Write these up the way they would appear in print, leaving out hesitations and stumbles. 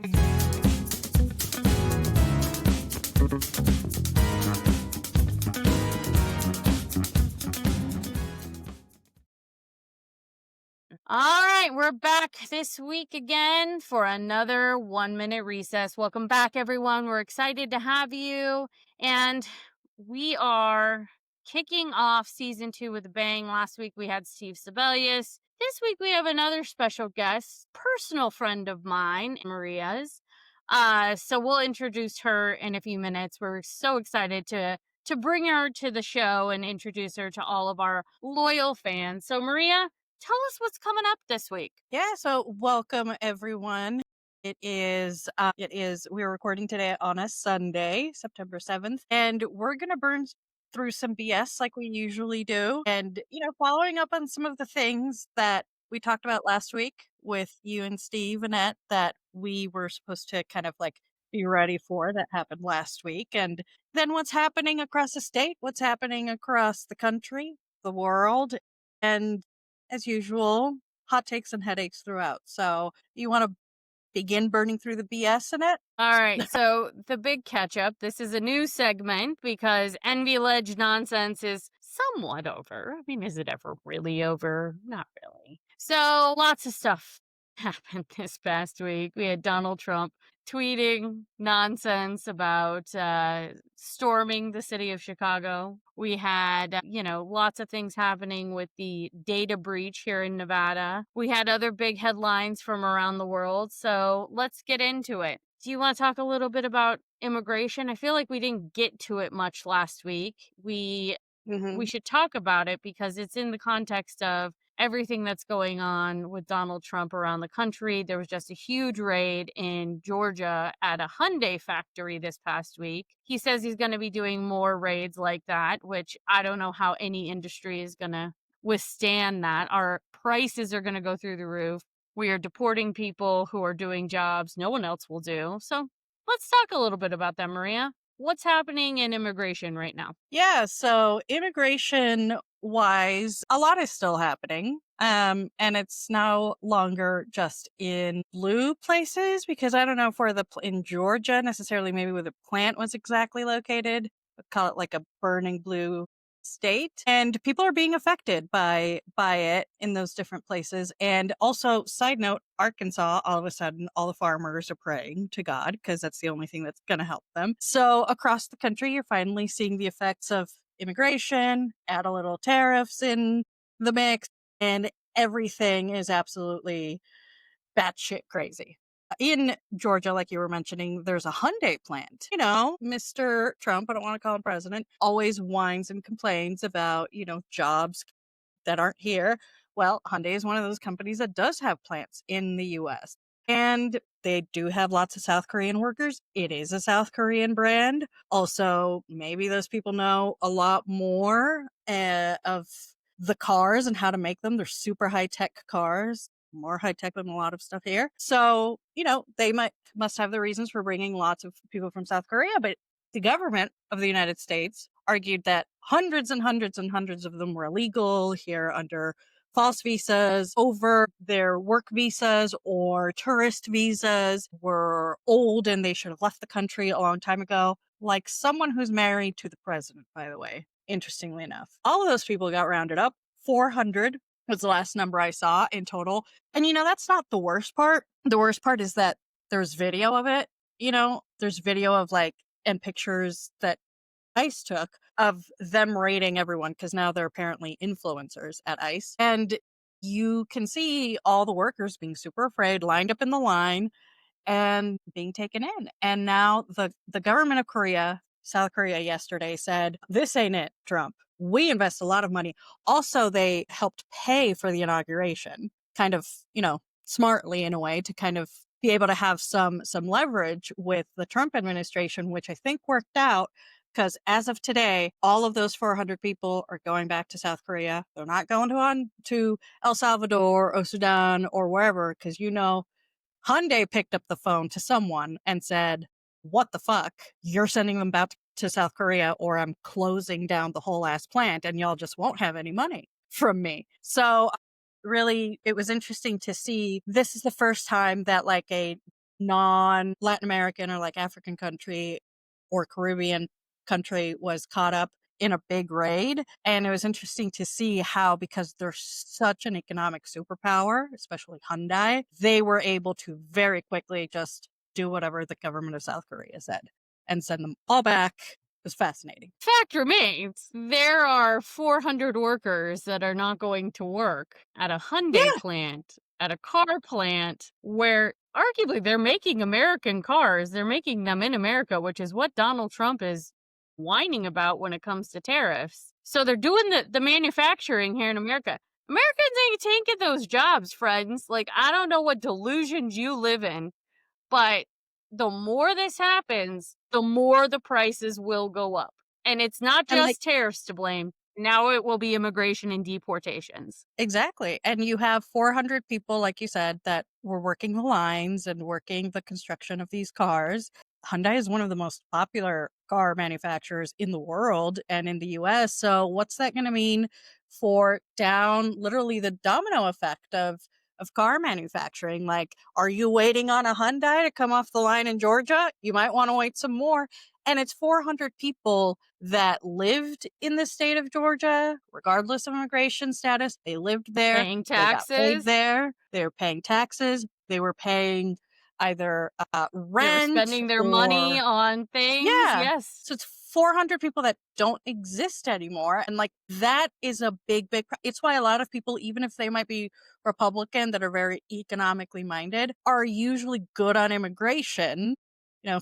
All right, we're back this week again for another 1 minute recess. Welcome back, everyone. We're excited to have you. And we are kicking off season 2 with a bang. Last week we had Steve Sebelius. This week we have another special guest, personal friend of mine, Maria's. So we'll introduce her in a few minutes. We're so excited to bring her to the show and introduce her to all of our loyal fans. So Maria, tell us what's coming up this week. Yeah, so welcome everyone. We're recording today on a Sunday, September 7th, and we're going to burn through some BS like we usually do. And, following up on some of the things that we talked about last week with you and Steve, Annette, that we were supposed to kind of like be ready for that happened last week. And then what's happening across the state, what's happening across the country, the world, and as usual, hot takes and headaches throughout. So you want to begin burning through the BS in it? All right, so the big catch up. This is a new segment because Envy Alleged nonsense is somewhat over. I mean, is it ever really over? Not really. So lots of stuff happened this past week. We had Donald Trump tweeting nonsense about storming the city of Chicago. We had, lots of things happening with the data breach here in Nevada. We had other big headlines from around the world. So let's get into it. Do you want to talk a little bit about immigration? I feel like we didn't get to it much last week. We should talk about it because it's in the context of everything that's going on with Donald Trump around the country. There was just a huge raid in Georgia at a Hyundai factory this past week. He says he's going to be doing more raids like that, which I don't know how any industry is going to withstand that. Our prices are going to go through the roof. We are deporting people who are doing jobs no one else will do. So let's talk a little bit about that, Maria. What's happening in immigration right now? Yeah, so immigration wise, a lot is still happening. And it's no longer just in blue places because I don't know if in Georgia necessarily, maybe where the plant was exactly located, but call it like a burning blue state, and people are being affected by it in those different places. And also, side note, Arkansas, all of a sudden all the farmers are praying to God because that's the only thing that's going to help them. So across the country, you're finally seeing the effects of immigration, add a little tariffs in the mix, and everything is absolutely batshit crazy. In Georgia, like you were mentioning, there's a Hyundai plant. Mr. Trump, I don't want to call him president, always whines and complains about, jobs that aren't here. Well, Hyundai is one of those companies that does have plants in the US. And they do have lots of South Korean workers. It is a South Korean brand. Also, maybe those people know a lot more of the cars and how to make them. They're super high-tech cars, more high-tech than a lot of stuff here. So, they must have the reasons for bringing lots of people from South Korea. But the government of the United States argued that hundreds and hundreds and hundreds of them were illegal here under false visas, over their work visas or tourist visas, were old and they should have left the country a long time ago. Like someone who's married to the president, by the way, interestingly enough. All of those people got rounded up. 400 was the last number I saw in total. And that's not the worst part. The worst part is that there's video of it. There's video of and pictures that ICE took of them raiding everyone because now they're apparently influencers at ICE. And you can see all the workers being super afraid, lined up in the line and being taken in. And now the government of Korea, South Korea yesterday said, this ain't it, Trump. We invest a lot of money. Also, they helped pay for the inauguration, kind of, smartly in a way to kind of be able to have some leverage with the Trump administration, which I think worked out. Because as of today, all of those 400 people are going back to South Korea. They're not going to El Salvador or Sudan or wherever, because Hyundai picked up the phone to someone and said, what the fuck? You're sending them back to South Korea or I'm closing down the whole ass plant and y'all just won't have any money from me. So really, it was interesting to see. This is the first time that a non Latin American or like African country or Caribbean country was caught up in a big raid. And it was interesting to see how, because they're such an economic superpower, especially Hyundai, they were able to very quickly just do whatever the government of South Korea said and send them all back. It was fascinating. Fact remains, there are 400 workers that are not going to work at a Hyundai Yeah. plant, at a car plant, where arguably they're making American cars. They're making them in America, which is what Donald Trump is whining about when it comes to tariffs. So they're doing the manufacturing here in America. Americans ain't taking those jobs, friends. Like, I don't know what delusions you live in, but the more this happens, the more the prices will go up. And it's not And like, just tariffs to blame. Now it will be immigration and deportations. exactly. And you have 400 people, like you said, that were working the lines and working the construction of these cars. Hyundai is one of the most popular car manufacturers in the world and in the US. So what's that going to mean for down literally the domino effect of car manufacturing? Like, are you waiting on a Hyundai to come off the line in Georgia? You might want to wait some more. And it's 400 people that lived in the state of Georgia, regardless of immigration status. They lived there. Paying They got paid taxes, there. They were paying taxes. They were paying either they were rent spending their money or, on things. yeah. Yes. So it's 400 people that don't exist anymore. And like that is a it's why a lot of people, even if they might be Republican that are very economically minded, are usually good on immigration,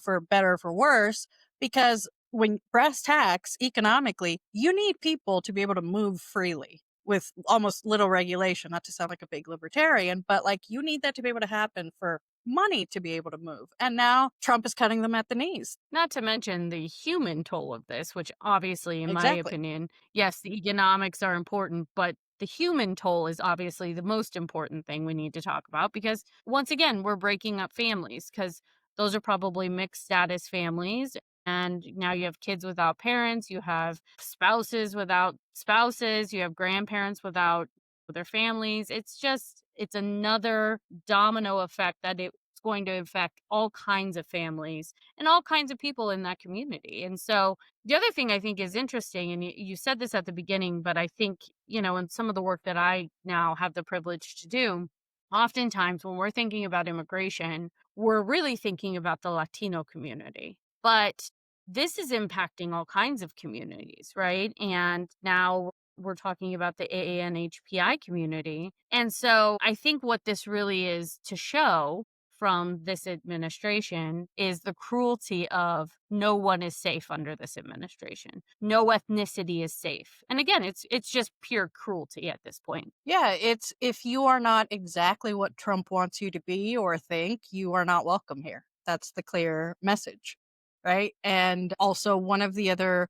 for better or for worse, because when brass tacks economically, you need people to be able to move freely with almost little regulation, not to sound like a big libertarian, but like you need that to be able to happen for money to be able to move. And now Trump is cutting them at the knees. Not to mention the human toll of this, which obviously, in my Exactly. opinion, yes, the economics are important, but the human toll is obviously the most important thing we need to talk about because, once again, we're breaking up families because those are probably mixed status families. And now you have kids without parents, you have spouses without spouses, you have grandparents without their families. It's another domino effect that it's going to affect all kinds of families and all kinds of people in that community. And so the other thing I think is interesting, and you said this at the beginning, but I think, in some of the work that I now have the privilege to do, oftentimes when we're thinking about immigration, we're really thinking about the Latino community. But this is impacting all kinds of communities, right? And now we're talking about the AANHPI community. And so I think what this really is to show from this administration is the cruelty of no one is safe under this administration. No ethnicity is safe. And again, it's just pure cruelty at this point. Yeah, it's if you are not exactly what Trump wants you to be or think, you are not welcome here. That's the clear message, right? And also, one of the other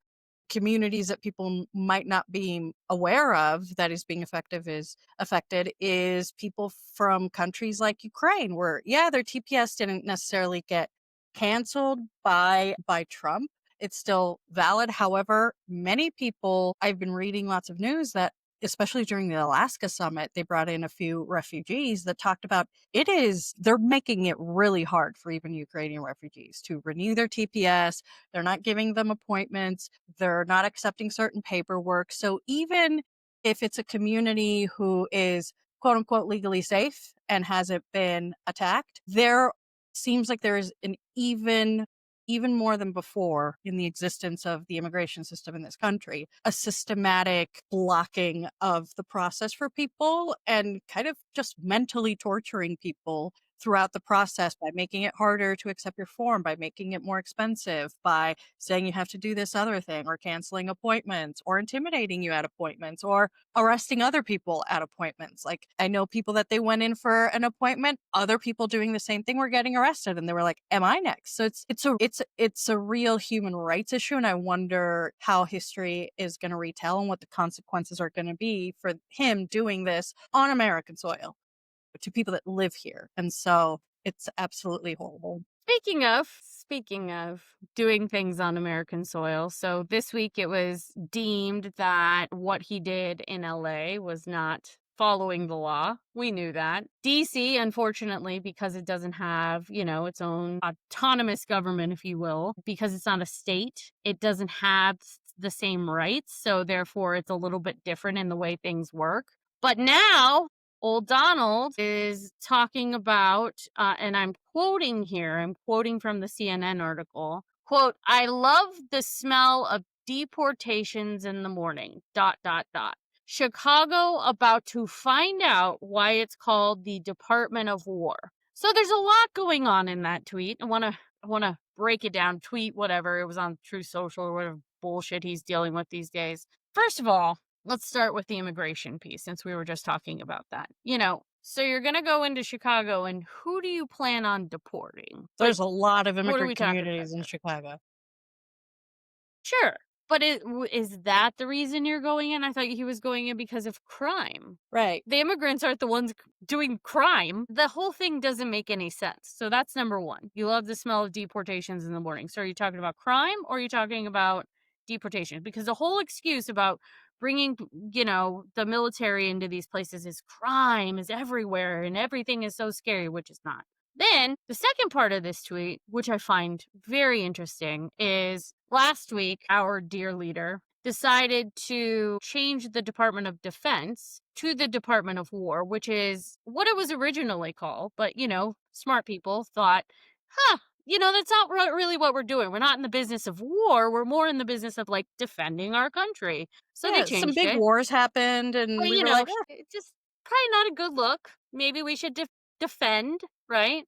communities that people might not be aware of that is being affected is people from countries like Ukraine, where yeah, their TPS didn't necessarily get canceled by Trump. It's still valid. However, many people, I've been reading lots of news that especially during the Alaska summit, they brought in a few refugees that talked about they're making it really hard for even Ukrainian refugees to renew their TPS. They're not giving them appointments. They're not accepting certain paperwork. So even if it's a community who is quote unquote legally safe and hasn't been attacked, there seems like there is an even more than before in the existence of the immigration system in this country, a systematic blocking of the process for people and kind of just mentally torturing people throughout the process by making it harder to accept your form, by making it more expensive, by saying you have to do this other thing, or canceling appointments, or intimidating you at appointments, or arresting other people at appointments. Like I know people that they went in for an appointment, other people doing the same thing were getting arrested and they were like, am I next? So it's a real human rights issue. And I wonder how history is going to retell and what the consequences are going to be for him doing this on American soil to people that live here. And so it's absolutely horrible. Speaking of doing things on American soil, so this week it was deemed that what he did in LA was not following the law. We knew that. DC, unfortunately, because it doesn't have, its own autonomous government, if you will, because it's not a state, it doesn't have the same rights. So therefore, it's a little bit different in the way things work. But now, old Donald is talking about, and I'm quoting here, I'm quoting from the CNN article, quote, "I love the smell of deportations in the morning, ... Chicago about to find out why it's called the Department of War." So there's a lot going on in that tweet. I want to break it down. Tweet, whatever. It was on True Social or whatever bullshit he's dealing with these days. First of all, let's start with the immigration piece, since we were just talking about that. So you're going to go into Chicago, and who do you plan on deporting? There's a lot of what are we immigrant talking about communities in here? Chicago. Sure. But is that the reason you're going in? I thought he was going in because of crime. Right. The immigrants aren't the ones doing crime. The whole thing doesn't make any sense. So that's number one. You love the smell of deportations in the morning. So are you talking about crime, or are you talking about deportation? Because the whole excuse about bringing, the military into these places is crime is everywhere and everything is so scary, which is not. Then the second part of this tweet, which I find very interesting, is last week, our dear leader decided to change the Department of Defense to the Department of War, which is what it was originally called. But, smart people thought, that's not really what we're doing. We're not in the business of war. We're more in the business of defending our country. So they Yeah, some changed big it. wars happened, and But, we were like, it's just probably not a good look. Maybe we should defend, right?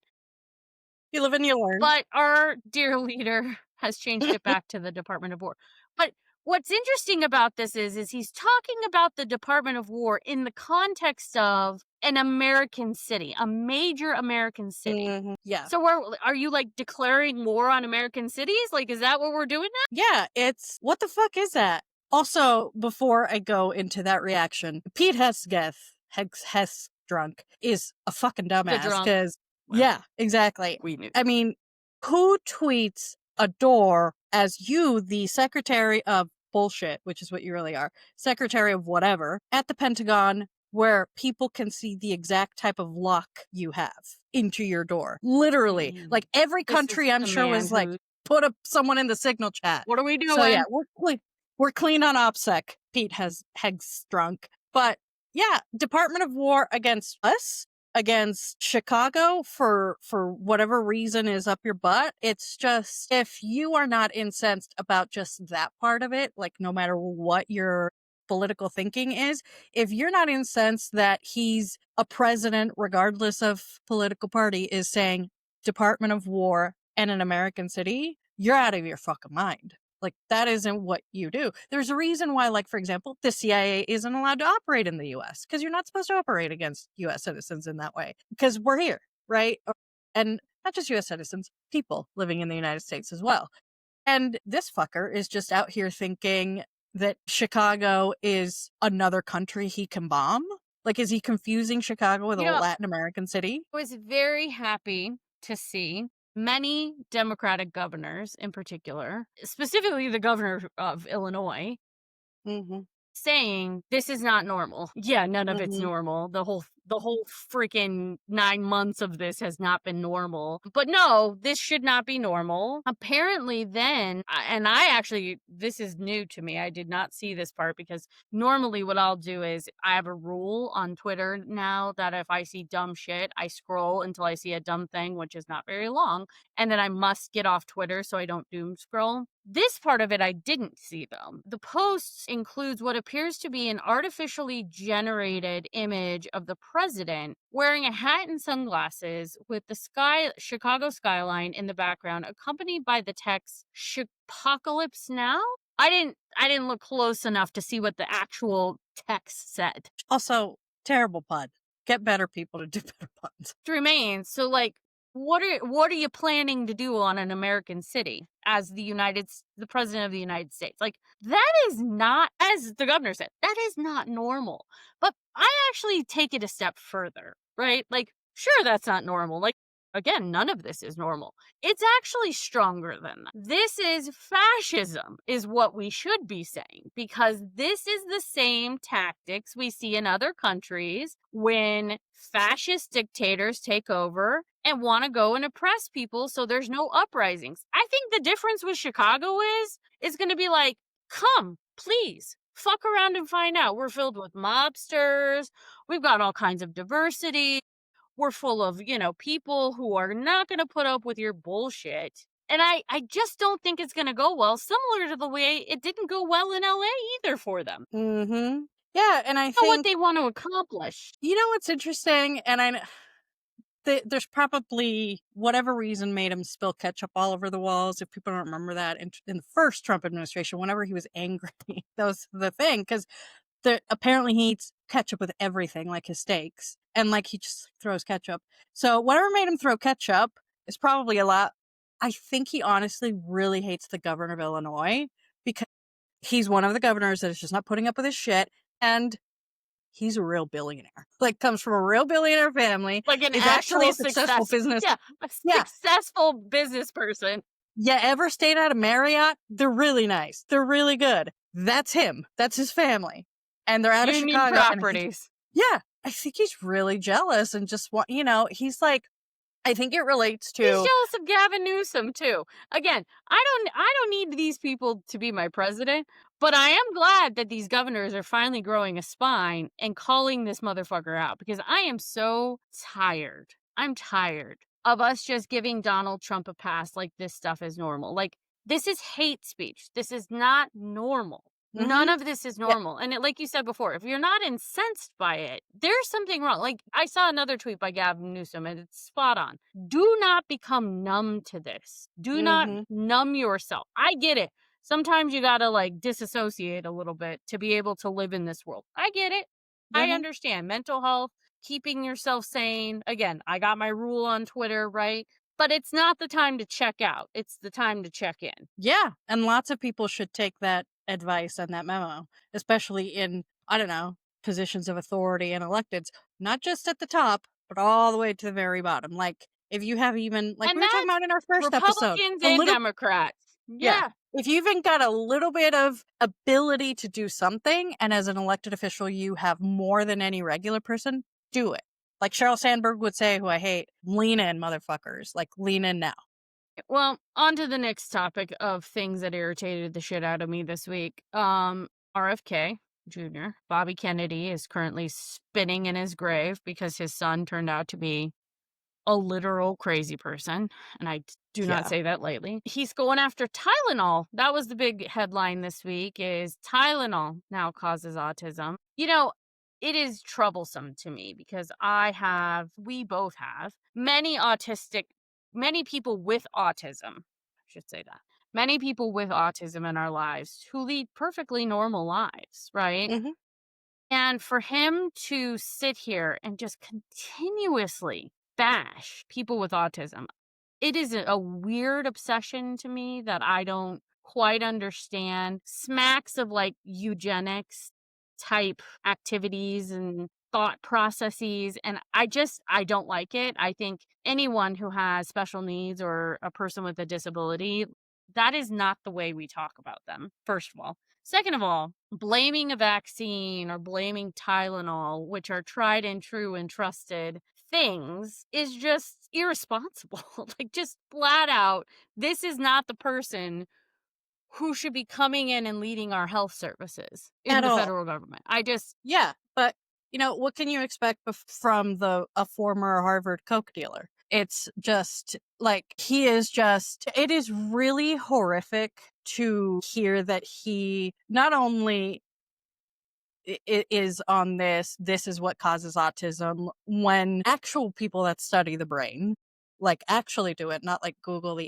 you live and you learn. But our dear leader has changed it back to the Department of War. But what's interesting about this is he's talking about the Department of War in the context of an American city, a major American city. Yeah. So are you declaring war on American cities? Is that what we're doing now? Yeah, it's what the fuck is that? Also, before I go into that reaction, Pete Hess drunk is a fucking dumbass drunk. because Well, yeah, exactly. We knew. I mean, who tweets a door as you, the Secretary of bullshit, which is what you really are, Secretary of whatever, at the Pentagon, where people can see the exact type of lock you have into your door. Literally. Every country, I'm sure, was put someone in the signal chat. What are we doing? So yeah, we're clean on OPSEC. Pete has drunk. But yeah, Department of War against us, against Chicago for whatever reason is up your butt. It's just, if you are not incensed about just that part of it, no matter what your political thinking is, if you're not incensed that he's a president, regardless of political party, is saying Department of War and an American city, you're out of your fucking mind. That isn't what you do. There's a reason why, for example, the CIA isn't allowed to operate in the US, because you're not supposed to operate against US citizens in that way, because we're here, right? And not just US citizens, people living in the United States as well. And this fucker is just out here thinking that Chicago is another country he can bomb. Is he confusing Chicago with a Latin American city? I was very happy to see many Democratic governors in particular, specifically the governor of Illinois, saying this is not normal. Yeah, none of it's normal. The whole freaking 9 months of this has not been normal. But no, this should not be normal. Apparently then, and this is new to me. I did not see this part, because normally what I'll do is I have a rule on Twitter now that if I see dumb shit, I scroll until I see a dumb thing, which is not very long. And then I must get off Twitter so I don't doom scroll. This part of it I didn't see, though. The post includes what appears to be an artificially generated image of the president wearing a hat and sunglasses with the Chicago skyline in the background, accompanied by the text "Apocalypse Now." I didn't look close enough to see what the actual text said. Also, terrible pun. Get better people to do better puns. It remains. So what are you planning to do on an American city as the president of the United States? That is not, as the governor said, that is not normal. But I actually take it a step further, right? Sure, that's not normal. Again, none of this is normal. It's actually stronger than that. This is fascism, is what we should be saying, because this is the same tactics we see in other countries when fascist dictators take over and want to go and oppress people so there's no uprisings. I think the difference with Chicago is going to be like, come, please, fuck around and find out. We're filled with mobsters. We've got all kinds of diversity. We're full of, people who are not going to put up with your bullshit. And I just don't think it's going to go well, similar to the way it didn't go well in LA either for them. Mm-hmm. Yeah, and I Know what think, they want to accomplish. you know what's interesting? And there's probably whatever reason made him spill ketchup all over the walls. If people don't remember that in the first Trump administration, whenever he was angry, that was the thing. Because apparently he eats ketchup with everything, like his steaks, and like he just throws ketchup. So whatever made him throw ketchup is probably a lot. I think he honestly really hates the governor of Illinois because he's one of the governors that is just not putting up with his shit, and he's a real billionaire. Like, comes from a real billionaire family. Like an Is actually actual a successful business. Yeah, a Yeah. successful business person. Yeah, ever stayed at a Marriott? They're really nice. They're really good. That's him. That's his family. And they're out of Union Chicago. properties. Yeah, I think he's really jealous and just want, he's like, I think it relates He's to, jealous of Gavin Newsom too. Again, I don't need these people to be my president, but I am glad that these governors are finally growing a spine and calling this motherfucker out, because I am so tired. I'm tired of us just giving Donald Trump a pass like this stuff is normal. Like, this is hate speech. This is not normal. None Mhm. of this is Yeah. normal. And like you said before, if you're not incensed by it, there's something wrong. Like, I saw another tweet by Gavin Newsom, and it's spot on. Do not become numb to this. Do not Mhm. numb yourself. I get it. Sometimes you gotta like disassociate a little bit to be able to live in this world. I get it. I Mhm. understand mental health, keeping yourself sane. Again, I got my rule on Twitter, right? But it's not the time to check out. It's the time to check in. Yeah, and lots of people should take that advice and that memo, especially in, I don't know, positions of authority and electeds, not just at the top, but all the way to the very bottom. Like, if you have even, like And we were talking that's about in our first episode, Republicans a and little, Democrats. yeah, Yeah. if you even got a little bit of ability to do something, and as an elected official, you have more than any regular person, do it. Like Sheryl Sandberg would say, who I hate, lean in, motherfuckers. Like, lean in now. Well, on to the next topic of things that irritated the shit out of me this week. RFK Jr., Bobby Kennedy, is currently spinning in his grave because his son turned out to be a literal crazy person. And I do not Yeah. say that lightly. He's going after Tylenol. That was the big headline this week, is Tylenol now causes autism. It is troublesome to me because we both have many people with autism, I should say that. Many people with autism in our lives who lead perfectly normal lives, right? Hmm. And for him to sit here and just continuously bash people with autism, it is a weird obsession to me that I don't quite understand. Smacks of like eugenics type activities and thought processes. And I don't like it. I think anyone who has special needs or a person with a disability, that is not the way we talk about them, first of all. Second of all, blaming a vaccine or blaming Tylenol, which are tried and true and trusted things, is just irresponsible. Like, just flat out, this is not the person who should be coming in and leading our health services in At the all. federal government. I just, Yeah, but what can you expect from a former Harvard Coke dealer? It's just like it is really horrific to hear that he not only is on this is what causes autism, when actual people that study the brain, like, actually do it, not like Google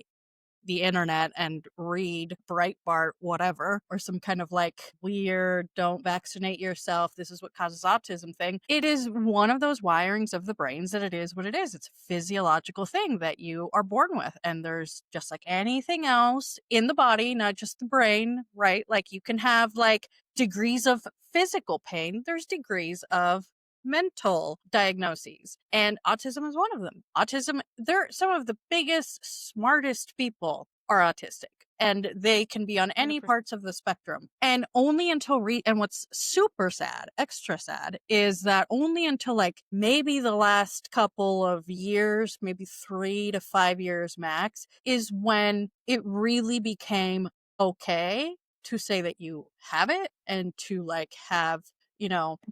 the internet and read Breitbart, whatever, or some kind of like weird, don't vaccinate yourself, this is what causes autism thing. It is one of those wirings of the brains that it is what it is. It's a physiological thing that you are born with. And there's, just like anything else in the body, not just the brain, right? Like, you can have like degrees of physical pain, there's degrees of mental diagnoses, and autism is one of them. Autism, they're some of the biggest, smartest people are autistic, and they can be on any 100%. parts of the spectrum. And only until and what's super sad, extra sad, is that only until like maybe the last couple of years, maybe 3 to 5 years max, is when it really became okay to say that you have it and to like have,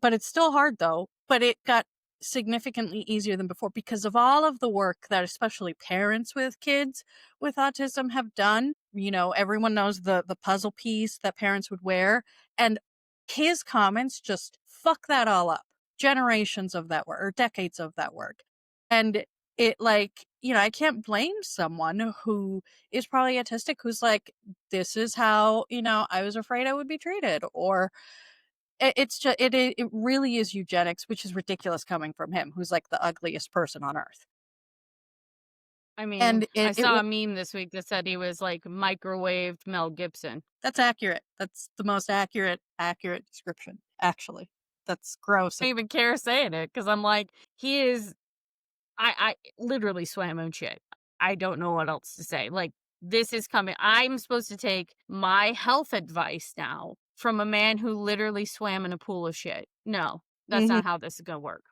but it's still hard though. But it got significantly easier than before because of all of the work that especially parents with kids with autism have done. Everyone knows the puzzle piece that parents would wear, and his comments just fuck that all up. Generations of that work or decades of that work. And it like, I can't blame someone who is probably autistic who's like, this is how, I was afraid I would be treated, or it's just it really is eugenics, which is ridiculous coming from him, who's like the ugliest person on earth. I mean, And I it saw a meme this week that said he was like microwaved Mel Gibson. that's accurate. That's the most accurate description, actually. That's gross. I don't even care saying it because I'm like, he is. I literally swam in shit. I don't know what else to say. Like, this is coming. I'm supposed to take my health advice now from a man who literally swam in a pool of shit. No, that's Mhm. not how this is going to work.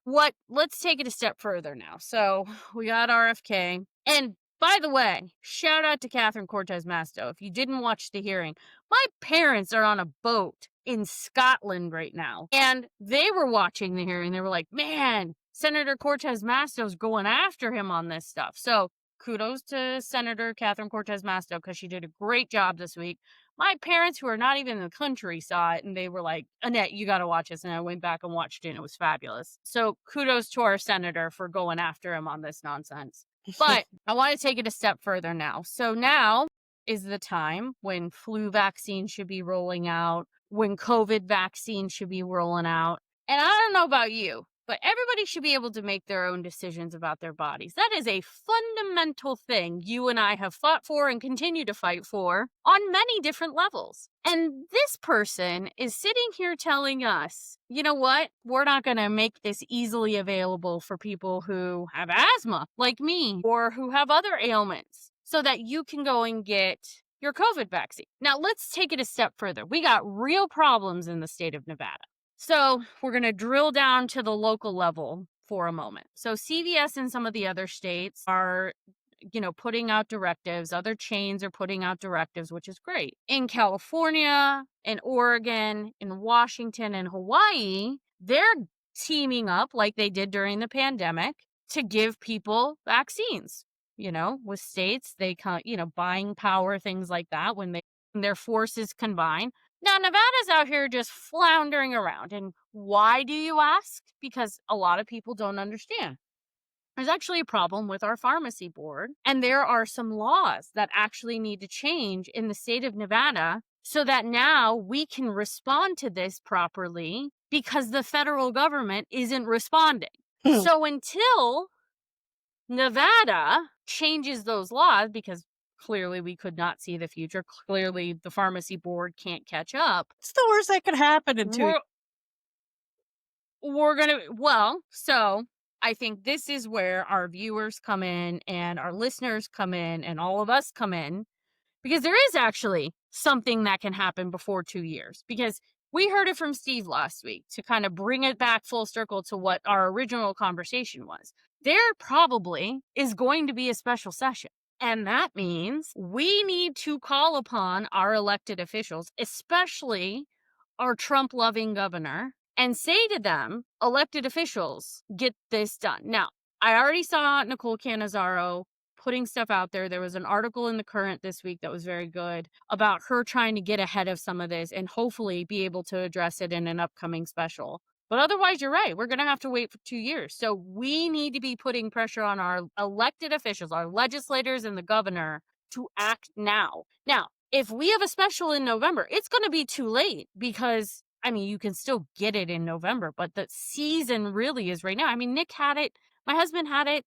Let's take it a step further now. So we got RFK. And by the way, shout out to Catherine Cortez Masto. If you didn't watch the hearing, my parents are on a boat in Scotland right now. And they were watching the hearing. They were like, man, Senator Cortez Masto's going after him on this stuff. So kudos to Senator Catherine Cortez Masto because she did a great job this week. My parents, who are not even in the country, saw it and they were like, Annette, you got to watch this. And I went back and watched it and it was fabulous. So kudos to our senator for going after him on this nonsense. But I want to take it a step further now. So now is the time when flu vaccine should be rolling out, when COVID vaccine should be rolling out. And I don't know about you, but everybody should be able to make their own decisions about their bodies. That is a fundamental thing you and I have fought for and continue to fight for on many different levels. And this person is sitting here telling us, you know what? We're not going to make this easily available for people who have asthma, like me, or who have other ailments, so that you can go and get your COVID vaccine. Now, let's take it a step further. We got real problems in the state of Nevada. So we're going to drill down to the local level for a moment. So CVS and some of the other states are, putting out directives. Other chains are putting out directives, which is great. In California, in Oregon, in Washington, and Hawaii, they're teaming up like they did during the pandemic to give people vaccines. With states, they buying power, things like that, when their forces combine. Now, Nevada's out here just floundering around. And why do you ask? Because a lot of people don't understand. There's actually a problem with our pharmacy board, and there are some laws that actually need to change in the state of Nevada so that now we can respond to this properly because the federal government isn't responding. So until Nevada changes those laws, because clearly we could not see the future, clearly the pharmacy board can't catch up, It's the worst that could happen in 2 years. we're gonna so I think this is where our viewers come in and our listeners come in and all of us come in, because there is actually something that can happen before 2 years. Because we heard it from Steve last week to kind of bring it back full circle to what our original conversation was. There probably is going to be a special session. And that means we need to call upon our elected officials, especially our Trump loving governor, and say to them, elected officials, get this done. Now, I already saw Nicole Cannizzaro putting stuff out there. There was an article in The Current this week that was very good about her trying to get ahead of some of this and hopefully be able to address it in an upcoming special. But otherwise, you're right. We're going to have to wait for 2 years. So we need to be putting pressure on our elected officials, our legislators and the governor to act now. Now, if we have a special in November, it's going to be too late because, you can still get it in November, but the season really is right now. Nick had it. My husband had it,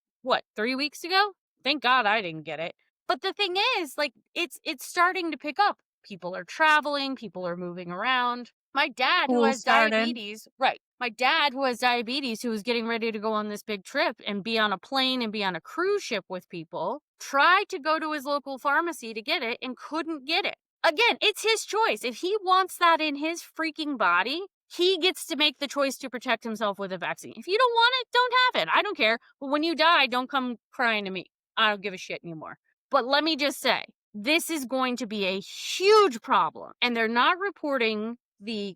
3 weeks ago? Thank God I didn't get it. But the thing is, it's starting to pick up. People are traveling, people are moving around. My dad, who School has started. diabetes, right. My dad, who has diabetes, who was getting ready to go on this big trip and be on a plane and be on a cruise ship with people, tried to go to his local pharmacy to get it and couldn't get it. Again, it's his choice. If he wants that in his freaking body, he gets to make the choice to protect himself with a vaccine. If you don't want it, don't have it. I don't care. But when you die, don't come crying to me. I don't give a shit anymore. But let me just say, this is going to be a huge problem. And they're not reporting the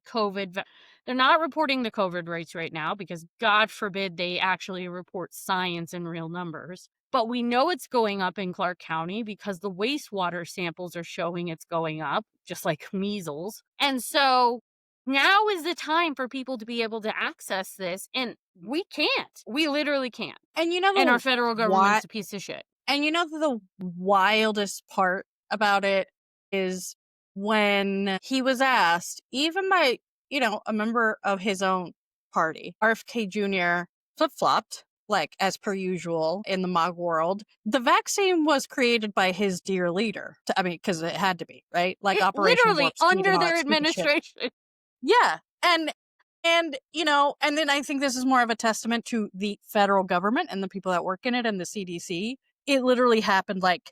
they're not reporting the COVID rates right now because God forbid they actually report science and real numbers. But we know it's going up in Clark County because the wastewater samples are showing it's going up, just like measles. And so now is the time for people to be able to access this. And we can't. We literally can't. And you know And our the federal government's a piece of shit. And you know the wildest part about it is when he was asked, even by, a member of his own party, RFK Jr. flip-flopped, like as per usual in the MAGA world. The vaccine was created by his dear leader. Because it had to be, right? Like Operation Literally Warp Speed and under all their that stupid shit. administration. Yeah. And then I think this is more of a testament to the federal government and the people that work in it and the CDC. It literally happened like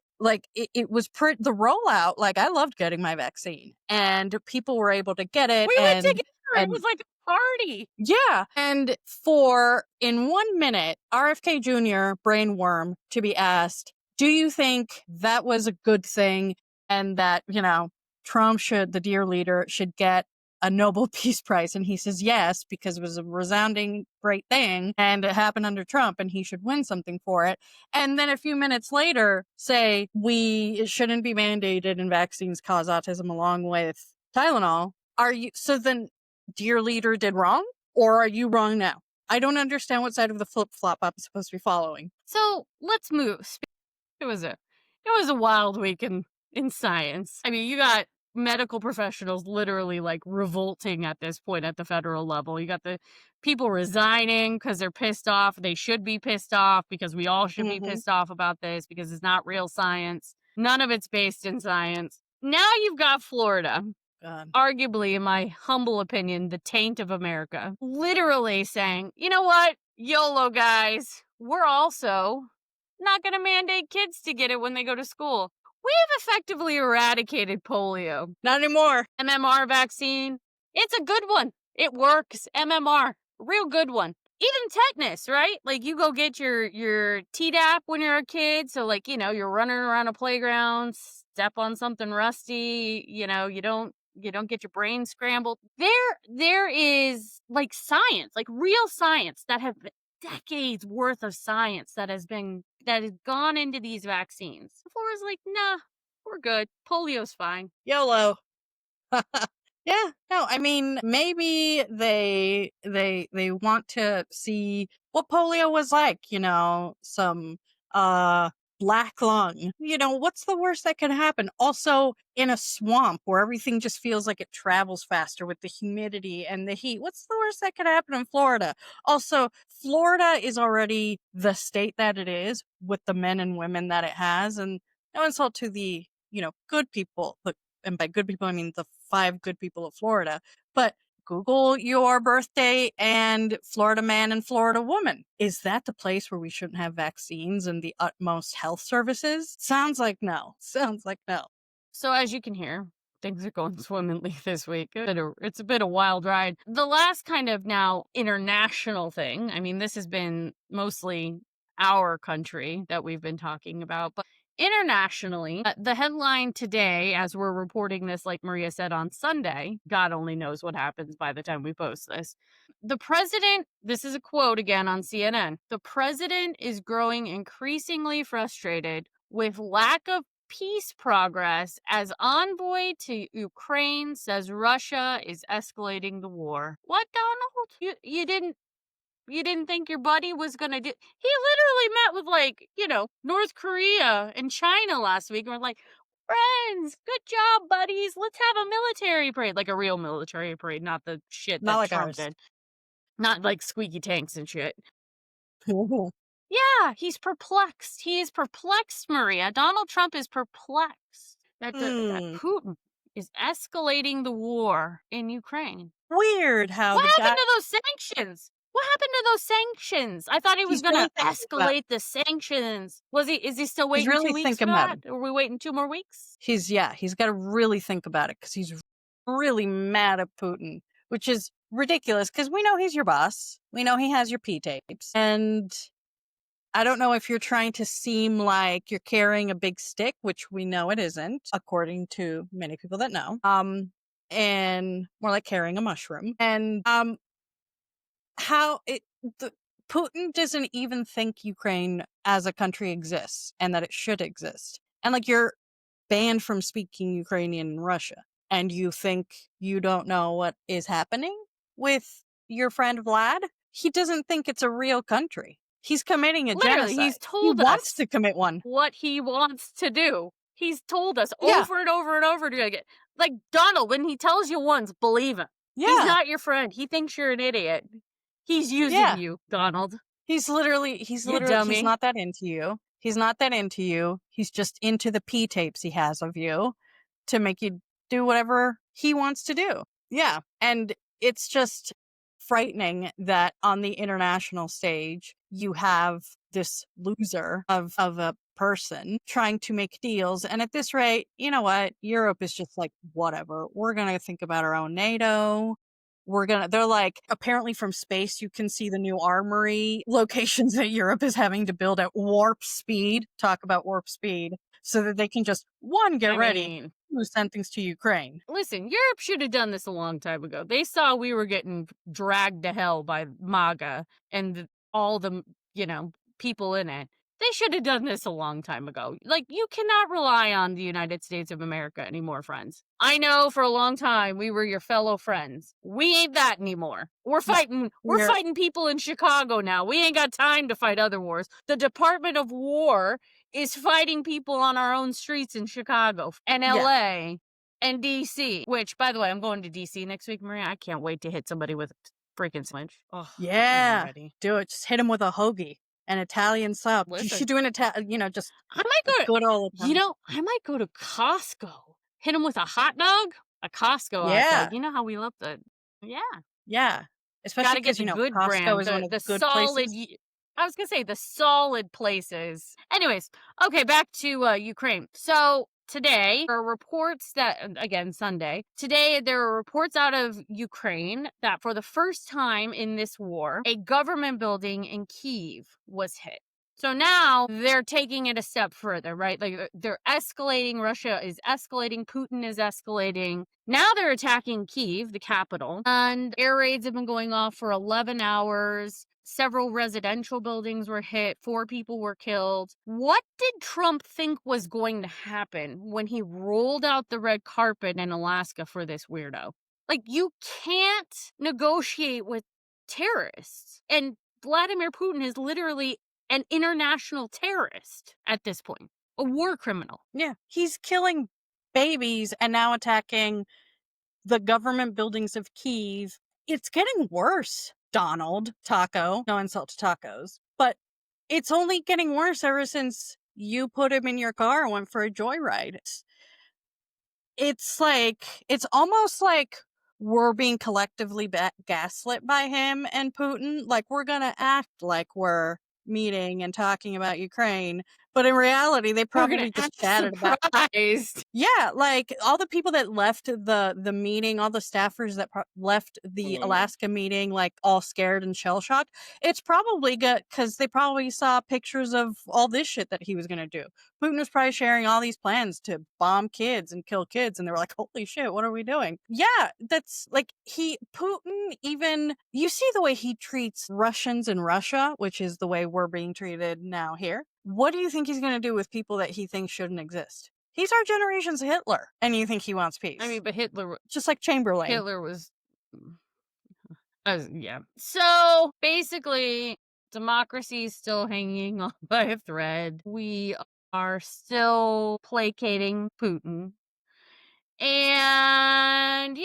it was the rollout. Like, I loved getting my vaccine and people were able to get it. We went together. It and was like a party. yeah. And in 1 minute, RFK Jr. brainworm to be asked, do you think that was a good thing and that, Trump the dear leader, should get a Nobel Peace Prize? And he says yes, because it was a resounding great thing and it happened under Trump and he should win something for it. And then a few minutes later say it shouldn't be mandated and vaccines cause autism along with Tylenol. So then dear leader did wrong, or are you wrong now? I don't understand what side of the flip-flop I'm supposed to be following. So let's move. It was a wild week in science. I mean, you got medical professionals literally like revolting at this point at the federal level. You got the people resigning because they're pissed off. They should be pissed off because we all should be pissed off about this because it's not real science. None of it's based in science. Now you've got Florida. God. Arguably, in my humble opinion, the taint of America, literally saying, you know what, YOLO guys, we're also not going to mandate kids to get it when they go to school. We have effectively eradicated polio. Not anymore. MMR vaccine, it's a good one. It works. MMR, real good one. Even tetanus, right? Like, you go get your Tdap when you're a kid. So, like, you're running around a playground, step on something rusty, you don't get your brain scrambled. There is like science, like real science that have decades worth of science that has gone into these vaccines. Florida's like, nah, we're good. Polio's fine. YOLO. Yeah, no, I mean, maybe they want to see what polio was like, some black lung. What's the worst that could happen? Also, in a swamp where everything just feels like it travels faster with the humidity and the heat. What's the worst that could happen in Florida? Also, Florida is already the state that it is with the men and women that it has, and no insult to the, good people. And by good people, I mean the 5 good people of Florida. But Google your birthday and Florida man and Florida woman. Is that the place where we shouldn't have vaccines and the utmost health services? Sounds like no. So as you can hear, things are going swimmingly this week. It's a bit of a wild ride. The last kind of now international thing, I mean, this has been mostly our country that we've been talking about, but internationally, the headline today, as we're reporting this, like Maria said on Sunday, God only knows what happens by the time we post this. The president, this is a quote again on CNN, the president is growing increasingly frustrated with lack of peace progress as envoy to Ukraine says Russia is escalating the war. What, Donald? You didn't think your buddy was going to do... He literally met with, North Korea and China last week and was like, friends, good job, buddies. Let's have a military parade. Like a real military parade, not the shit Not that like Trump ours. did. Not like squeaky tanks and shit. Yeah, he's perplexed. He is perplexed, Maria. Donald Trump is perplexed that Putin is escalating the war in Ukraine. weird how What the happened guy, to those sanctions? What happened to those sanctions? I thought he was he's gonna really thinking about escalate the sanctions. Is he still he's waiting 2 really weeks for thinking about that? it. Are we waiting 2 more weeks? He's gotta really think about it because he's really mad at Putin, which is ridiculous because we know he's your boss. We know he has your P tapes. And I don't know if you're trying to seem like you're carrying a big stick, which we know it isn't, according to many people that know. And more like carrying a mushroom. And how it the Putin doesn't even think Ukraine as a country exists and that it should exist. And like you're banned from speaking Ukrainian in Russia and you think you don't know what is happening with your friend Vlad? He doesn't think it's a real country. He's committing a Literally, genocide. he's He told wants us to commit one. what he wants to do. He's told us Yeah. over and over and over again. Like Donald, when he tells you once, believe him. He's Yeah. not your friend. He thinks you're an idiot. He's using Yeah. you, Donald. He's You literally he's dummy. not that into you. He's not that into you. He's just into the P tapes he has of you to make you do whatever he wants to do. Yeah. And it's just frightening that on the international stage you have this loser of a person trying to make deals. And at this rate, you know what? Europe is just like, whatever. We're gonna think about our own NATO. They're like, apparently from space, you can see the new armory locations that Europe is having to build at warp speed. Talk about warp speed. So that they can just, one, get I ready, mean, two, send things to Ukraine. listen, Europe should have done this a long time ago. They saw we were getting dragged to hell by MAGA and all the, people in it. They should have done this a long time ago. Like, you cannot rely on the United States of America anymore, friends. I know for a long time we were your fellow friends. We ain't that anymore. We're No, fighting people in Chicago now. We ain't got time to fight other wars. The Department of War is fighting people on our own streets in Chicago and yeah, LA and DC, which, by the way, I'm going to DC next week, Maria. I can't wait to hit somebody with a freaking sandwich. Oh, I'm yeah, ready. do it. Just hit him with a hoagie, an Italian sub. You Listen, should do an Italian, just I might go good old Italian. I might go to Costco. Hit him with a hot dog, a Costco hot dog. Yeah, You know how we love the, yeah. yeah. Especially Gotta get because, the good Costco brand, is one of the good solid. places. I was gonna say the solid places. Anyways, okay, back to Ukraine. So today there are reports that again Sunday. Today there are reports out of Ukraine that for the first time in this war, a government building in Kyiv was hit. So now they're taking it a step further, right? Like they're escalating. Russia is escalating. Putin is escalating. Now they're attacking Kyiv, the capital, and air raids have been going off for 11 hours. Several residential buildings were hit. 4 people were killed. What did Trump think was going to happen when he rolled out the red carpet in Alaska for this weirdo? Like, you can't negotiate with terrorists. And Vladimir Putin is literally an international terrorist at this point, a war criminal. Yeah, he's killing babies and now attacking the government buildings of Kyiv. It's getting worse, Donald. Taco. No insult to tacos. But it's only getting worse ever since you put him in your car and went for a joyride. It's almost like we're being collectively gaslit by him and Putin. Like, we're gonna act like we're meeting and talking about Ukraine, but in reality, they We're gonna probably just act chatted about. surprised. Yeah, like all the people that left the meeting, all the staffers that left the Alaska meeting, like all scared and shell shocked. It's probably good because they probably saw pictures of all this shit that he was gonna do. Putin was probably sharing all these plans to bomb kids and kill kids, and they were like, "Holy shit, what are we doing?" Yeah, that's like Putin. Even you see the way he treats Russians in Russia, which is the way we're being treated now here. What do you think he's gonna do with people that he thinks shouldn't exist? He's our generation's Hitler, and you think he wants peace. I mean, but Just like Chamberlain. Hitler was, yeah. So basically, democracy is still hanging on by a thread. We are still placating Putin. And,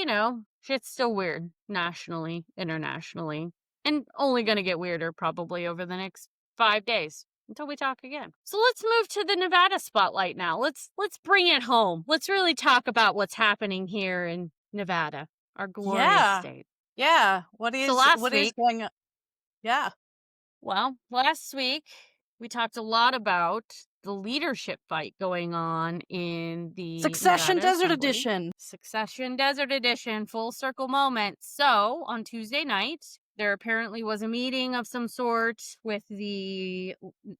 shit's still weird nationally, internationally, and only going to get weirder probably over the next 5 days until we talk again. So let's move to the Nevada spotlight now. Let's bring it home. Let's really talk about what's happening here in Nevada, our glorious Yeah. state. Yeah. So last What is week, going on? Yeah. well, last week we talked a lot about the leadership fight going on in the Succession Nevada Desert Assembly. Edition. Succession Desert Edition, full circle moment. So on Tuesday night, there apparently was a meeting of some sort with the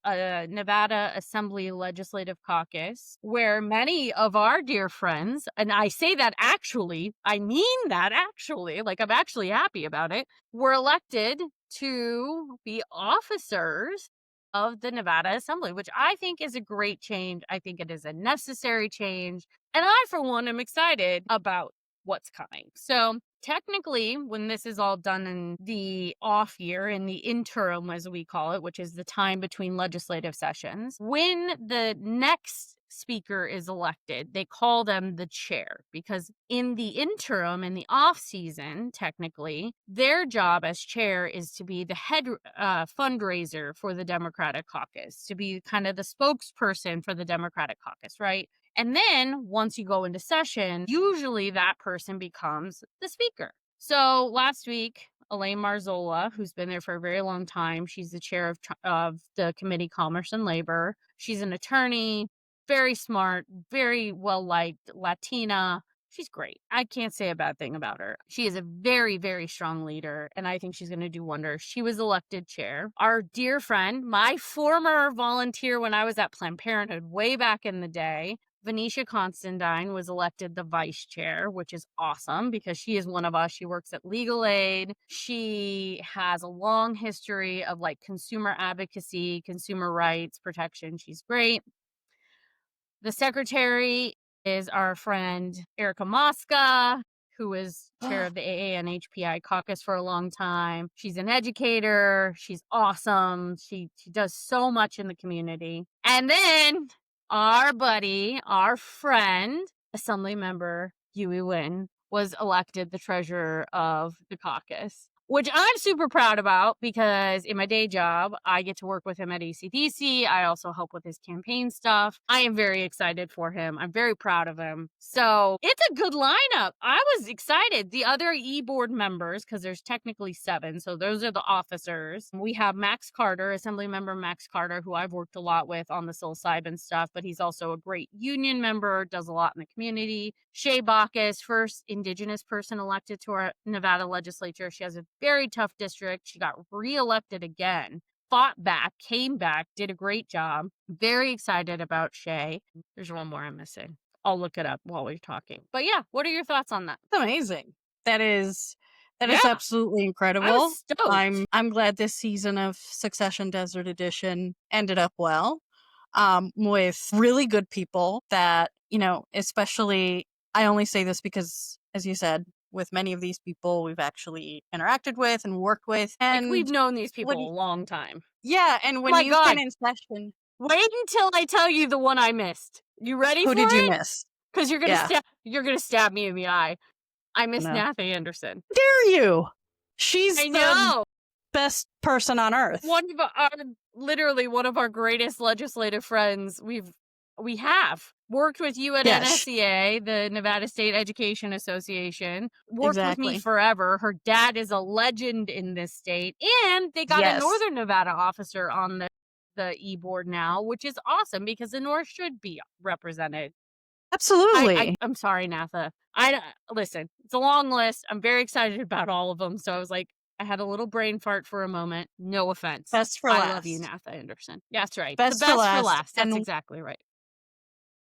Nevada Assembly Legislative Caucus, where many of our dear friends, and I say that actually, I mean that actually, like I'm actually happy about it, were elected to be officers of the Nevada Assembly, which I think is a great change. I think it is a necessary change. And I, for one, am excited about what's coming. So, technically, when this is all done in the off year, in the interim, as we call it, which is the time between legislative sessions, when the next speaker is elected, they call them the chair, because in the interim, in the off season, technically, their job as chair is to be the head fundraiser for the Democratic caucus, to be kind of the spokesperson for the Democratic caucus, right? And then once you go into session, usually that person becomes the speaker. So last week, Elaine Marzola, who's been there for a very long time, she's the chair of the Committee Commerce and Labor. She's an attorney, very smart, very well liked, Latina. She's great. I can't say a bad thing about her. She is a very, very strong leader, and I think she's going to do wonders. She was elected chair. Our dear friend, my former volunteer when I was at Planned Parenthood way back in the day, Venetia Constantine, was elected the vice chair, which is awesome because she is one of us. She works at Legal Aid. She has a long history of like consumer advocacy, consumer rights protection. She's great. The secretary is our friend Erica Mosca, who was chair of the AA and HPI caucus for a long time. She's an educator. She's awesome. She does so much in the community. And then our buddy, our friend, Assembly Member Huey Wynn, was elected the treasurer of the caucus, which I'm super proud about because in my day job, I get to work with him at ACDC. I also help with his campaign stuff. I am very excited for him. I'm very proud of him. So it's a good lineup. I was excited. The other E-board members, because there's technically 7, so those are the officers. We have Max Carter, Assembly Member Max Carter, who I've worked a lot with on the psilocybin stuff, but he's also a great union member, does a lot in the community. Shay Bacchus, first Indigenous person elected to our Nevada legislature. She has a very tough district. She got reelected again, fought back, came back, did a great job. Very excited about Shay. There's one more I'm missing. I'll look it up while we're talking. But yeah, what are your thoughts on that? That's amazing. That is Yeah, absolutely I incredible. was stoked. I'm glad this season of Succession Desert Edition ended up well. With really good people that, especially I only say this because, as you said, with many of these people we've actually interacted with and worked with. Like, And we've known these people when a long time. yeah, and when My you've been God, in session, wait until I tell you the one I missed. You ready who for did you it? miss? Because you're Yeah. gonna stab me in the eye. I miss No. Natha Anderson. Dare you? She's I the know. best person on earth. Literally one of our greatest legislative friends we have worked with you at Yes. NSEA, the Nevada State Education Association, worked with me Exactly. forever. Her dad is a legend in this state, and they got a Yes. Northern Nevada officer on the e-board now, which is awesome because the North should be represented. Absolutely. I'm sorry, Natha. Listen, it's a long list. I'm very excited about all of them. So I was like, I had a little brain fart for a moment. No offense. Best for I last. love you, Natha Anderson. That's right. Best The for best for last. last. That's And exactly right.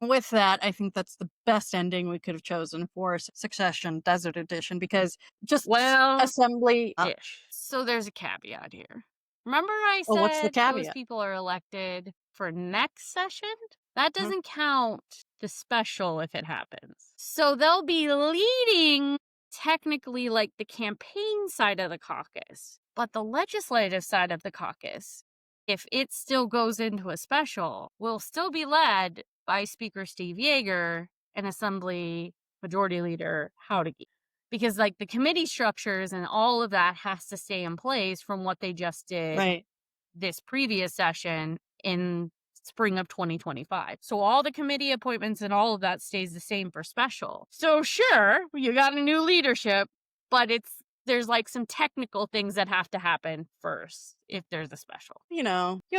with that, I think that's the best ending we could have chosen for Succession Desert Edition because just Well, assembly. ish. So there's a caveat here. Remember I Oh, what's the said those caveat? people are elected for next session? That Mhm. doesn't count the special if it happens. So they'll be leading technically like the campaign side of the caucus, but the legislative side of the caucus, if it still goes into a special, will still be led by Speaker Steve Yeager and Assembly Majority Leader Howdy. Because like the committee structures and all of that has to stay in place from what they just did Right. this previous session in spring of 2025. So all the committee appointments and all of that stays the same for special. So sure, you got a new leadership, but it's there's like some technical things that have to happen first if there's a special. You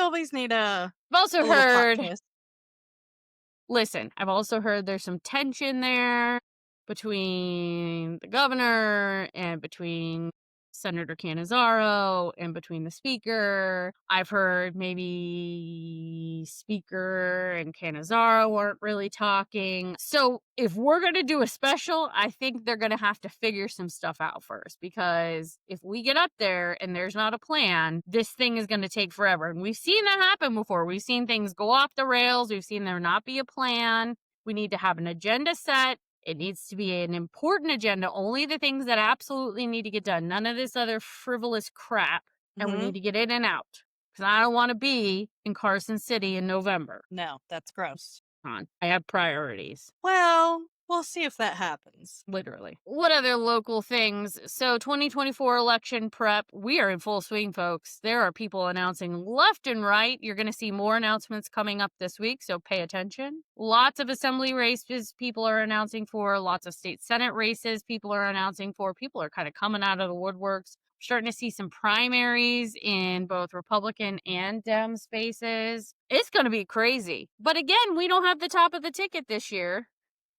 always need a I've also little plot heard twist. Listen, I've also heard there's some tension there between the governor and between Senator Cannizzaro and between the speaker. I've heard maybe speaker and Cannizzaro weren't really talking. So if we're going to do a special, I think they're going to have to figure some stuff out first, because if we get up there and there's not a plan, this thing is going to take forever. And we've seen that happen before. We've seen things go off the rails. We've seen there not be a plan. We need to have an agenda set. It needs to be an important agenda, only the things that absolutely need to get done. None of this other frivolous crap. And we Mhm. need to get in and out, because I don't want to be in Carson City in November. No, that's gross. I have priorities. Well, we'll see if that happens. Literally. What other local things? So 2024 election prep, we are in full swing, folks. There are people announcing left and right. You're going to see more announcements coming up this week, so pay attention. Lots of assembly races people are announcing for. Lots of state senate races people are announcing for. People are kind of coming out of the woodworks. Starting to see some primaries in both Republican and Dem spaces. It's going to be crazy. But again, we don't have the top of the ticket this year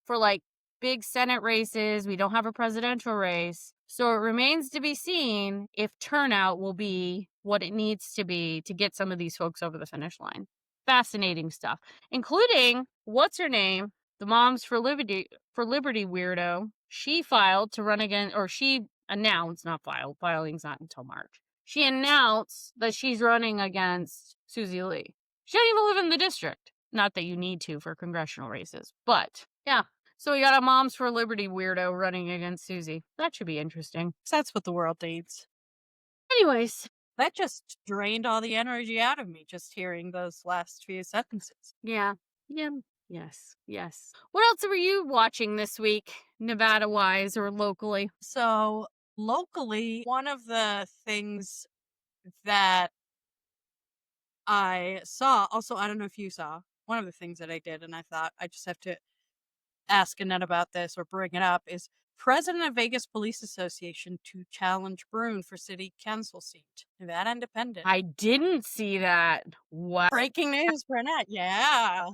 for like big Senate races. We don't have a presidential race. So it remains to be seen if turnout will be what it needs to be to get some of these folks over the finish line. Fascinating stuff, including what's her name, the Moms for Liberty weirdo. She filed to run again, or she announced, not filed. Filing's not until March. She announced that she's running against Susie Lee. She doesn't even live in the district. Not that you need to for congressional races, but yeah. So we got a Moms for Liberty weirdo running against Susie. That should be interesting. That's what the world needs. Anyways, That just drained all the energy out of me just hearing those last few sentences. yeah. Yes. What else were you watching this week, Nevada-wise or locally? So, locally, one of the things that I saw, also, I don't know if you saw, one of the things that I did, and I thought I just have to ask Annette about this or bring it up, is President of Vegas Police Association to challenge Brune for city council seat. Nevada Independent. I didn't see that. What? Breaking news for Annette. Yeah.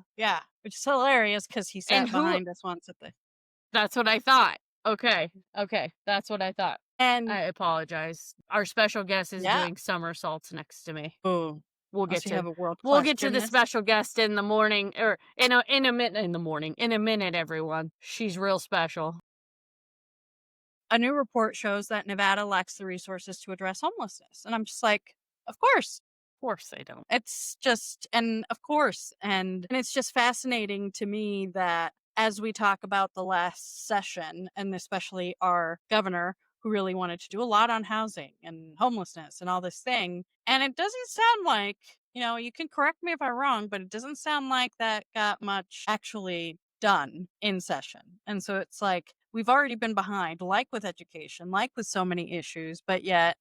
Which is hilarious because he sat And who- behind us once at the. That's what I thought. Okay. That's what I thought. And I apologize. Our special guest is Yeah. doing somersaults next to me. oh, We'll get must you to have a world we'll get to the special guest in the morning, or in a minute, everyone. She's real special. A new report shows that Nevada lacks the resources to address homelessness. And I'm just like, of course. Of course they don't. It's just, and of course. And it's just fascinating to me that as we talk about the last session, and especially our governor, who really wanted to do a lot on housing and homelessness and all this thing. And it doesn't sound like, you can correct me if I'm wrong, but it doesn't sound like that got much actually done in session. And so it's like, we've already been behind, like with education, like with so many issues, but yet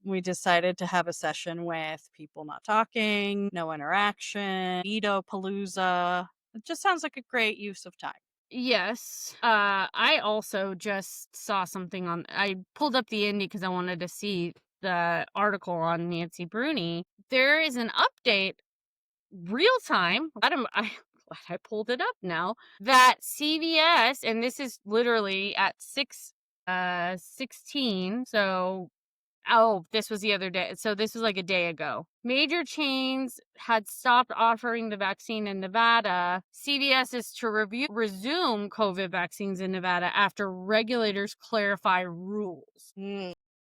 we decided to have a session with people not talking, no interaction, veto palooza. It just sounds like a great use of time. Yes. I also just saw something I pulled up the Indy because I wanted to see the article on Nancy Bruni. There is an update, real time. I'm glad I pulled it up now. That CVS, and this is literally at 6:16. So, this was the other day. So this was like a day ago. Major chains had stopped offering the vaccine in Nevada. CVS is to resume COVID vaccines in Nevada after regulators clarify rules.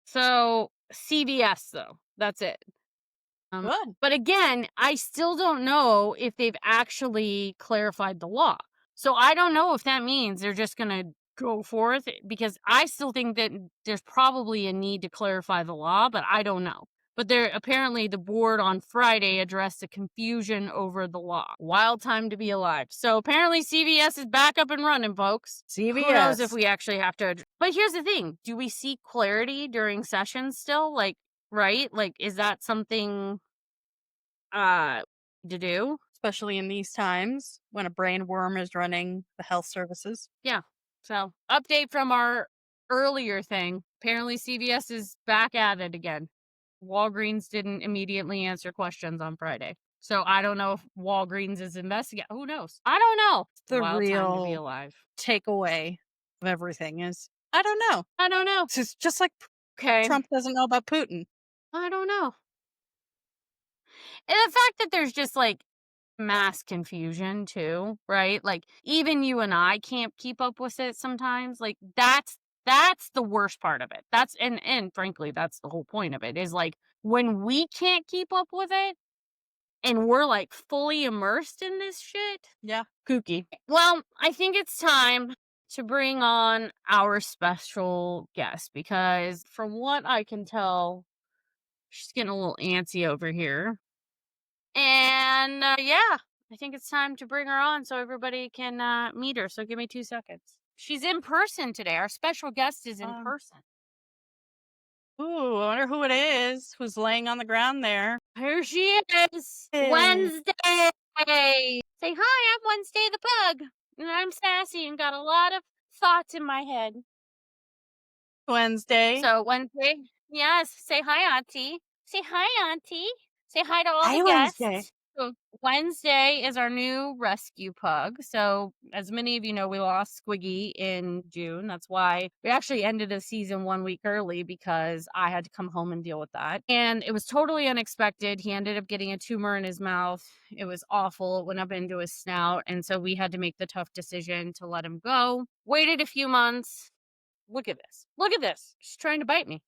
So CVS, though, that's it. Good. But again, I still don't know if they've actually clarified the law. So I don't know if that means they're just going to go forth, because I still think that there's probably a need to clarify the law, but I don't know. But apparently the board on Friday addressed the confusion over the law. Wild time to be alive. So apparently CVS is back up and running, folks. CVS. Who knows if we actually have to. But here's the thing. Do we see clarity during sessions still? Like, right? Like, is that something to do? Especially in these times when a brain worm is running the health services. Yeah. So, update from our earlier thing, apparently CVS is back at it again. Walgreens didn't immediately answer questions on Friday. So I don't know if Walgreens is investigating. Who knows? I don't know. It's a The wild time to be real alive. takeaway of everything is, I don't know. I don't know. It's just like Okay. Trump doesn't know about Putin. I don't know. And the fact that there's just like mass confusion too, right? Like even you and I can't keep up with it sometimes. Like that's the worst part of it. That's and frankly, that's the whole point of it is like when we can't keep up with it and we're like fully immersed in this shit. Yeah. Kooky. Well, I think it's time to bring on our special guest because from what I can tell, she's getting a little antsy over here. And yeah, I think it's time to bring her on so everybody can meet her. So give me 2 seconds. She's in person today. Our special guest is in person. Ooh, I wonder who it is who's laying on the ground there. Here she is. Hey. Wednesday. Say hi, I'm Wednesday the Pug. And I'm sassy and got a lot of thoughts in my head. Wednesday. So Wednesday, yes. Say hi, Auntie. Say hi, Auntie. Say hi to all Hi, the guests. Wednesday. So Wednesday is our new rescue pug. So as many of you know, we lost Squiggy in June. That's why we actually ended the season 1 week early because I had to come home and deal with that. And it was totally unexpected. He ended up getting a tumor in his mouth. It was awful. It went up into his snout. And so we had to make the tough decision to let him go. Waited a few months. Look at this. Look at this. She's trying to bite me.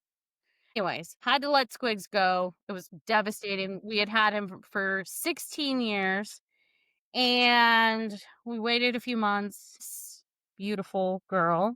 Anyways, had to let Squigs go. It was devastating. We had him for 16 years and we waited a few months. Beautiful girl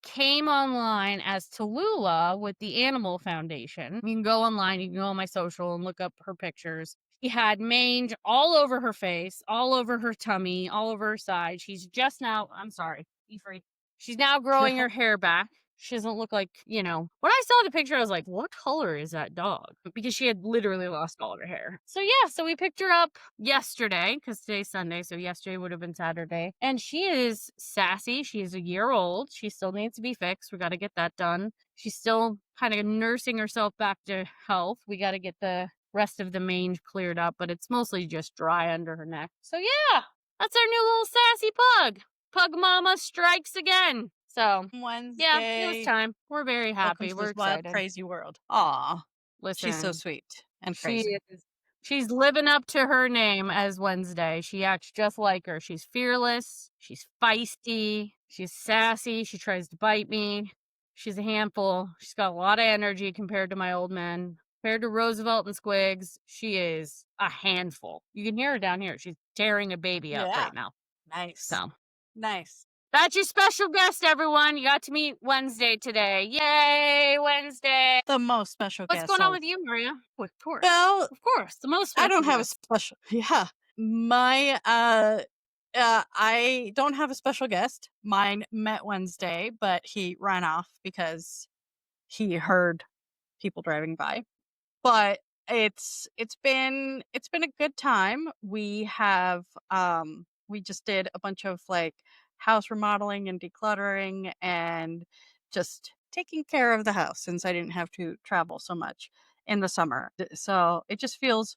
came online as Tallulah with the Animal Foundation. You can go online, you can go on my social and look up her pictures. She had mange all over her face, all over her tummy, all over her side. She's just now, I'm sorry, be free. She's now growing her hair back. She doesn't look like, when I saw the picture, I was like, what color is that dog? Because she had literally lost all of her hair. So yeah, so we picked her up yesterday, because today's Sunday, so yesterday would have been Saturday. And she is sassy. She is a year old. She still needs to be fixed. We got to get that done. She's still kind of nursing herself back to health. We got to get the rest of the mange cleared up, but it's mostly just dry under her neck. So yeah, that's our new little sassy pug. Pug mama strikes again. So Wednesday. yeah, it was time. We're very happy. Welcome to We're this wild, excited. crazy world. Aw, Listen, she's so sweet and she crazy. is. She's living up to her name as Wednesday. She acts just like her. She's fearless. She's feisty. She's sassy. She tries to bite me. She's a handful. She's got a lot of energy compared to my old men. Compared to Roosevelt and Squigs, she is a handful. You can hear her down here. She's tearing a baby up right now. Nice. So Nice. that's your special guest, everyone. You got to meet Wednesday today. Yay, Wednesday. The most special What's guest. going on with you, Maria? Of course. Well, Of course. The most special I don't have a guest. special. Yeah. My, I don't have a special guest. Mine met Wednesday, but he ran off because he heard people driving by. But it's been a good time. We have we just did a bunch of like house remodeling and decluttering and just taking care of the house since I didn't have to travel so much in the summer. So it just feels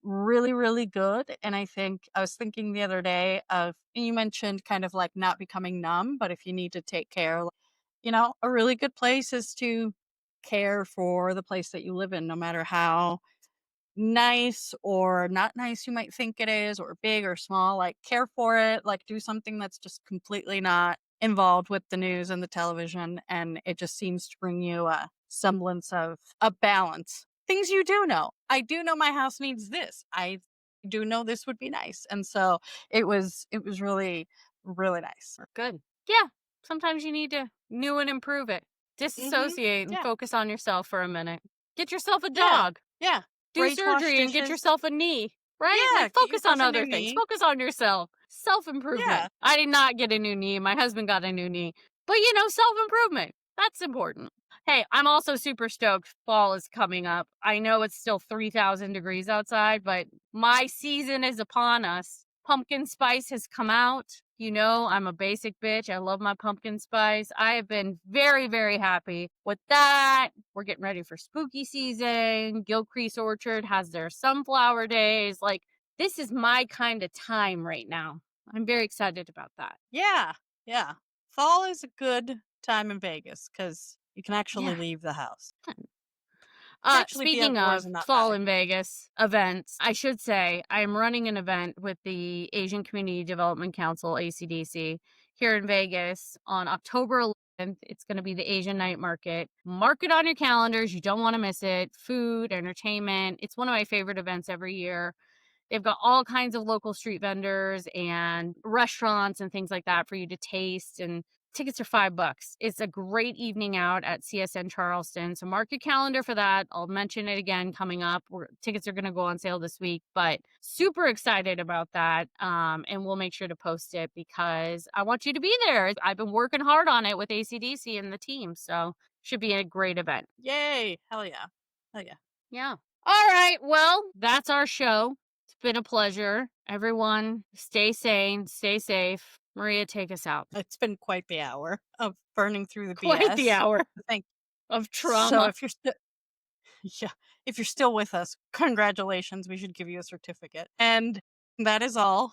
really, really good. And I think I was thinking the other day of, you mentioned kind of like not becoming numb, but if you need to take care, a really good place is to care for the place that you live in, no matter how nice or not nice you might think it is, or big or small. Like, care for it, like, do something that's just completely not involved with the news and the television, and it just seems to bring you a semblance of a balance. Things you do know. I do know my house needs this. I do know this would be nice. And so it was really, really nice. Good. Yeah. Sometimes you need to new and improve it. Disassociate and Yeah. focus on yourself for a minute. Get yourself a Yeah. dog. Yeah. Do Rage wash surgery and get dishes. yourself a knee. Right? Yeah, Like, get focus on yourself a other new things. knee. Focus on yourself. Self-improvement. Yeah. I did not get a new knee. My husband got a new knee. But, self-improvement. That's important. Hey, I'm also super stoked. Fall is coming up. I know it's still 3,000 degrees outside, but my season is upon us. Pumpkin spice has come out. You know, I'm a basic bitch. I love my pumpkin spice. I have been very, very happy with that. We're getting ready for spooky season. Gilcrease Orchard has their sunflower days. Like, this is my kind of time right now. I'm very excited about that. Yeah. Yeah. Fall is a good time in Vegas because you can actually Yeah. leave the house. You can actually be Speaking outdoors of and not fall die. in Vegas events, I should say I am running an event with the Asian Community Development Council, ACDC, here in Vegas on October 11th. It's going to be the Asian Night Market. Mark it on your calendars. You don't want to miss it. Food, entertainment. It's one of my favorite events every year. They've got all kinds of local street vendors and restaurants and things like that for you to taste, and tickets are $5. It's a great evening out at CSN Charleston. So mark your calendar for that. I'll mention it again coming up. Tickets are going to go on sale this week, but super excited about that. And we'll make sure to post it because I want you to be there. I've been working hard on it with ACDC and the team. So should be a great event. Yay. Hell yeah. Hell yeah. Yeah. All right. Well, that's our show. It's been a pleasure. Everyone, stay sane, stay safe. Maria, take us out. It's been quite the hour of burning through the Quite the BS. hour Thank of So trauma. if you're still yeah, if you're still with us, congratulations. We should give you a certificate. And that is all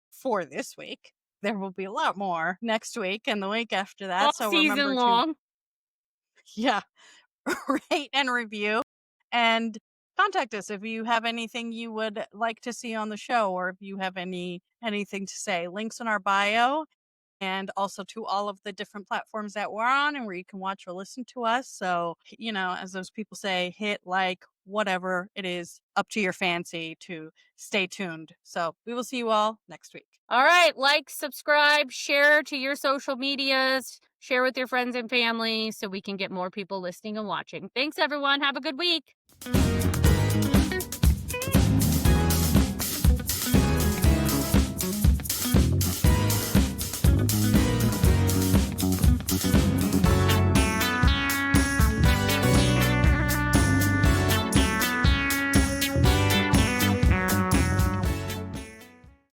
for this week. There will be a lot more next week and the week after that. All So season remember to long. yeah, rate and review and contact us if you have anything you would like to see on the show or if you have anything to say. Links in our bio and also to all of the different platforms that we're on and where you can watch or listen to us. So, as those people say, hit like, whatever it is up to your fancy to stay tuned. So we will see you all next week. All right. Like, subscribe, share to your social medias, share with your friends and family so we can get more people listening and watching. Thanks, everyone. Have a good week.